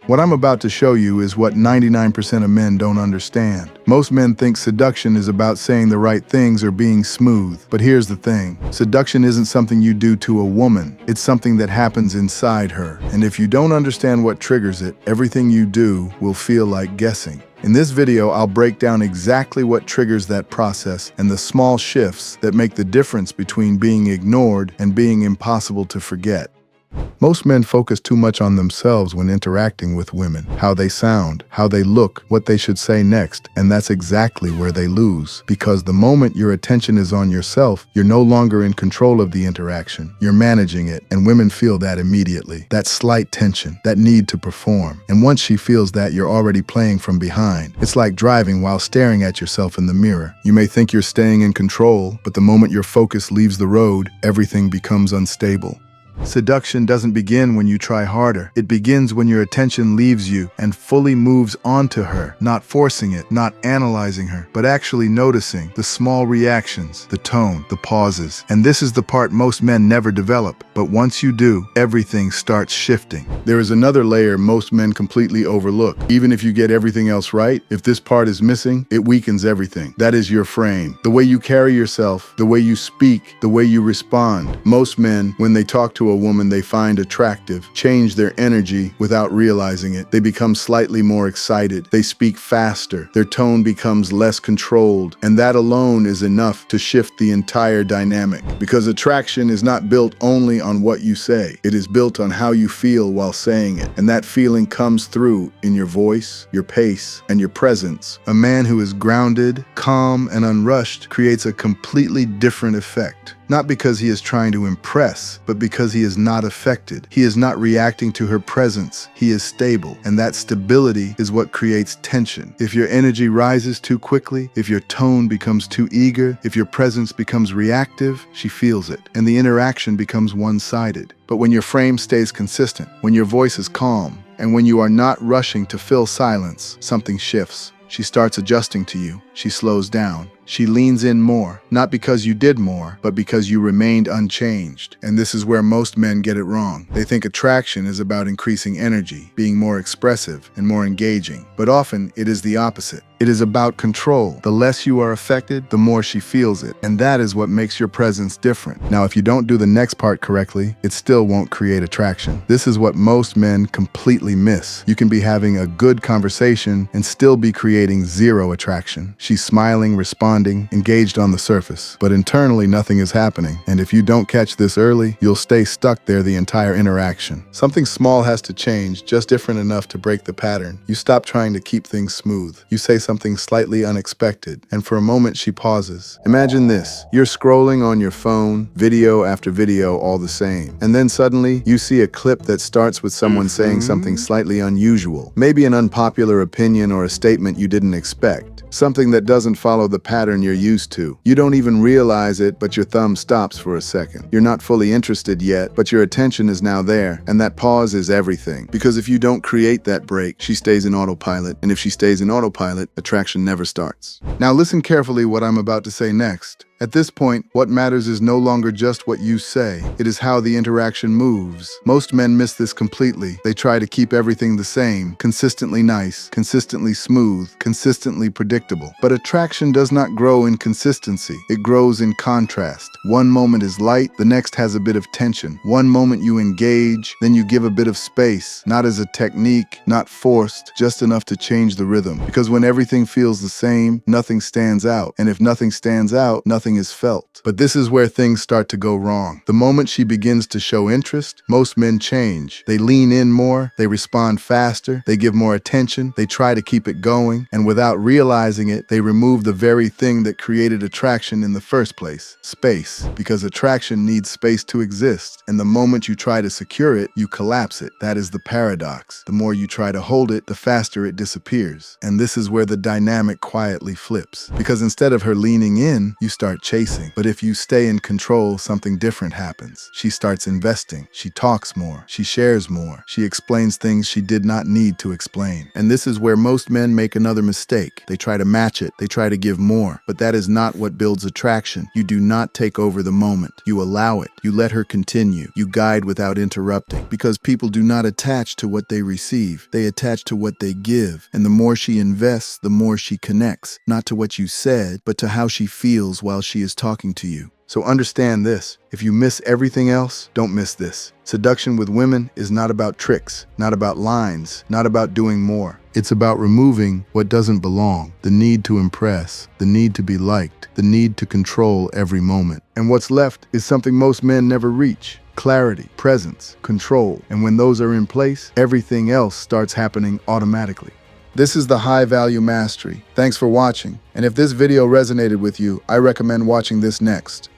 What I'm about to show you is what 99% of men don't understand. Most men think seduction is about saying the right things or being smooth. But here's the thing. Seduction isn't something you do to a woman. It's something that happens inside her. And if you don't understand what triggers it, everything you do will feel like guessing. In this video, I'll break down exactly what triggers that process and the small shifts that make the difference between being ignored and being impossible to forget. Most men focus too much on themselves when interacting with women, how they sound, how they look, what they should say next, and that's exactly where they lose. Because the moment your attention is on yourself, you're no longer in control of the interaction. You're managing it, and women feel that immediately. That slight tension, that need to perform. And once she feels that, you're already playing from behind. It's like driving while staring at yourself in the mirror. You may think you're staying in control, but the moment your focus leaves the road, everything becomes unstable. Seduction doesn't begin when you try harder. It begins when your attention leaves you and fully moves onto her, not forcing it, not analyzing her, but actually noticing the small reactions, the tone, the pauses. And this is the part most men never develop. But once you do, everything starts shifting. There is another layer most men completely overlook. Even if you get everything else right, if this part is missing, it weakens everything. That is your frame. The way you carry yourself, the way you speak, the way you respond. Most men, when they talk to a woman they find attractive, change their energy without realizing it. They become slightly more excited. They speak faster. Their tone becomes less controlled. And that alone is enough to shift the entire dynamic. Because attraction is not built only on what you say. It is built on how you feel while saying it. And that feeling comes through in your voice, your pace, and your presence. A man who is grounded, calm, and unrushed creates a completely different effect. Not because he is trying to impress, but because he is not affected. He is not reacting to her presence. He is stable, and that stability is what creates tension. If your energy rises too quickly, if your tone becomes too eager, if your presence becomes reactive, she feels it, and the interaction becomes one-sided. But when your frame stays consistent, when your voice is calm, and when you are not rushing to fill silence, something shifts. She starts adjusting to you. She slows down. She leans in more, not because you did more, but because you remained unchanged. And this is where most men get it wrong. They think attraction is about increasing energy, being more expressive and more engaging. But often it is the opposite. It is about control. The less you are affected, the more she feels it. And that is what makes your presence different. Now, if you don't do the next part correctly, it still won't create attraction. This is what most men completely miss. You can be having a good conversation and still be creating zero attraction. She's smiling, responding, engaged on the surface. But internally, nothing is happening. And if you don't catch this early, you'll stay stuck there the entire interaction. Something small has to change, just different enough to break the pattern. You stop trying to keep things smooth. You say something slightly unexpected, and for a moment she pauses. Imagine this. You're scrolling on your phone, video after video all the same. And then suddenly, you see a clip that starts with someone saying something slightly unusual. Maybe an unpopular opinion or a statement you didn't expect. Something that doesn't follow the pattern you're used to. You don't even realize it, but your thumb stops for a second. You're not fully interested yet, but your attention is now there, and that pause is everything. Because if you don't create that break, she stays in autopilot, and if she stays in autopilot, attraction never starts. Now listen carefully what I'm about to say next. At this point, what matters is no longer just what you say. It is how the interaction moves. Most men miss this completely. They try to keep everything the same, consistently nice, consistently smooth, consistently predictable. But attraction does not grow in consistency. It grows in contrast. One moment is light, the next has a bit of tension. One moment you engage, then you give a bit of space, not as a technique, not forced, just enough to change the rhythm. Because when everything feels the same, nothing stands out. And if nothing stands out, nothing is felt. But this is where things start to go wrong. The moment she begins to show interest, most men change. They lean in more, they respond faster, they give more attention, they try to keep it going, and without realizing it, they remove the very thing that created attraction in the first place, space. Because attraction needs space to exist, and the moment you try to secure it, you collapse it. That is the paradox. The more you try to hold it, the faster it disappears. And this is where the dynamic quietly flips. Because instead of her leaning in, you start start chasing. But if you stay in control, something different happens. She starts investing. She talks more. She shares more. She explains things she did not need to explain. And this is where most men make another mistake. They try to match it. They try to give more. But that is not what builds attraction. You do not take over the moment. You allow it. You let her continue. You guide without interrupting. Because people do not attach to what they receive. They attach to what they give. And the more she invests, the more she connects. Not to what you said, but to how she feels while she is talking to you. So understand this. If you miss everything else, don't miss this. Seduction with women is not about tricks, not about lines, not about doing more. It's about removing what doesn't belong, the need to impress, the need to be liked, the need to control every moment. And what's left is something most men never reach: clarity, presence, control. And when those are in place, everything else starts happening automatically. This is the High Value Mastery. Thanks for watching. And if this video resonated with you, I recommend watching this next.